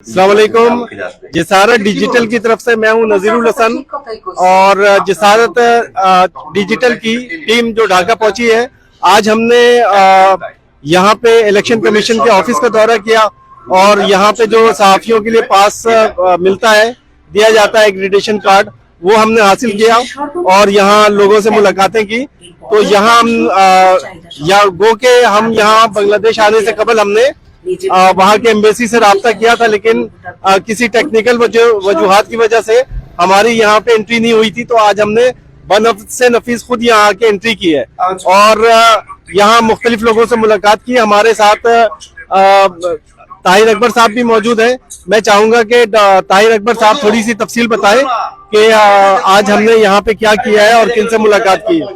अस्सलाम वालेकुम। जिसारत डिजिटल की तरफ से मैं हूं नजीरुल हसन और जिसारत डिजिटल की टीम जो ढाका पहुंची है, आज हमने यहां पे इलेक्शन कमीशन के ऑफिस का दौरा किया और यहां पे जो सहाफियों के लिए पास मिलता है, दिया जाता है एक्रेडिटेशन कार्ड, वो हमने हासिल किया और यहाँ लोगों से मुलाकातें की। तो यहाँ हम यहाँ बांग्लादेश आने से कबल हमने वहाँ के एम्बेसी से राब्ता किया था, लेकिन किसी टेक्निकल वजूहात की वजह से हमारी यहाँ पे एंट्री नहीं हुई थी। तो आज हमने बनफ़ से नफीस खुद यहाँ आके एंट्री की है और यहाँ मुख्तलिफ लोगों से मुलाकात की। हमारे साथ ताहिर अकबर साहब भी मौजूद हैं। मैं चाहूंगा कि ताहिर अकबर साहब थोड़ी सी तफसील बताएं कि आज हमने यहाँ पे क्या किया है और किन से मुलाकात की है।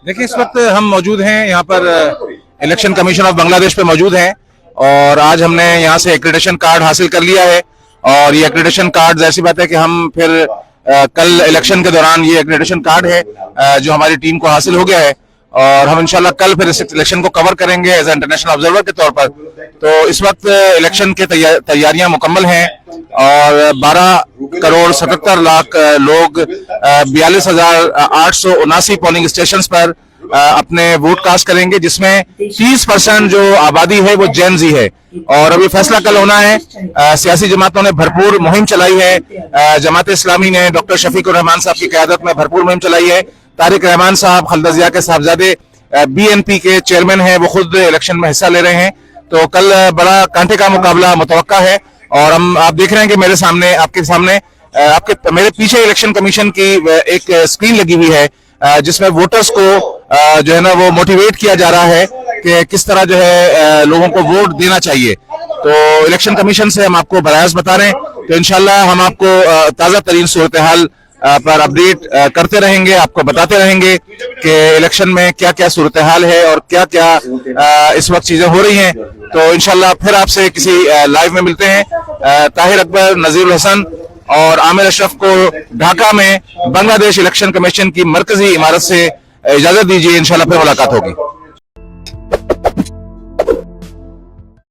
देखिए, इस वक्त हम मौजूद हैं यहाँ पर इलेक्शन कमीशन ऑफ बांग्लादेश पे मौजूद हैं और आज हमने यहाँ से एक्रेडिटेशन कार्ड हासिल कर लिया है। और ये एक्रेडिटेशन कार्ड, ऐसी बात है कि हम फिर कल इलेक्शन के दौरान, ये एक्रेडिटेशन कार्ड है जो हमारी टीम को हासिल हो गया है और हम इंशाल्लाह कल फिर इस इलेक्शन को कवर करेंगे एज इंटरनेशनल ऑब्जर्वर के तौर पर। तो इस वक्त इलेक्शन के तैयारियां मुकम्मल हैं और 12,77,00,000 लोग 42,879 पोलिंग स्टेशन पर अपने वोट कास्ट करेंगे, जिसमें 30% जो आबादी है वो जेन जी है। और अभी फैसला कल होना है। सियासी जमातों ने भरपूर मुहिम चलाई है। जमात इस्लामी ने डॉक्टर शफीकुर रहमान साहब की क़यादत में भरपूर मुहिम चलाई है। तारिक रहमान साहब, खालिदा ज़िया के साहबजादे, BNP के चेयरमैन हैं, वो खुद इलेक्शन में हिस्सा ले रहे हैं। तो कल बड़ा कांटे का मुकाबला मुतवक्का है और आप देख रहे हैं कि मेरे सामने, आपके सामने, मेरे पीछे इलेक्शन कमीशन की एक स्क्रीन लगी हुई है जिसमें वोटर्स को जो है ना वो मोटिवेट किया जा रहा है कि किस तरह जो है लोगों को वोट देना चाहिए। तो इलेक्शन कमीशन से हम आपको बरास बता रहे हैं। तो इंशाल्लाह हम आपको ताज़ा तरीन सूरत हाल पर अपडेट करते रहेंगे, आपको बताते रहेंगे कि इलेक्शन में क्या क्या सूरत हाल है और क्या क्या इस वक्त चीजें हो रही हैं। तो इंशाल्लाह फिर आपसे किसी लाइव में मिलते हैं। ताहिर अकबर, नजीरुल हसन और आमिर अशरफ को ढाका में बांग्लादेश इलेक्शन कमीशन की मरकजी इमारत से इजाजत दीजिए। इंशाल्लाह फिर मुलाकात होगी।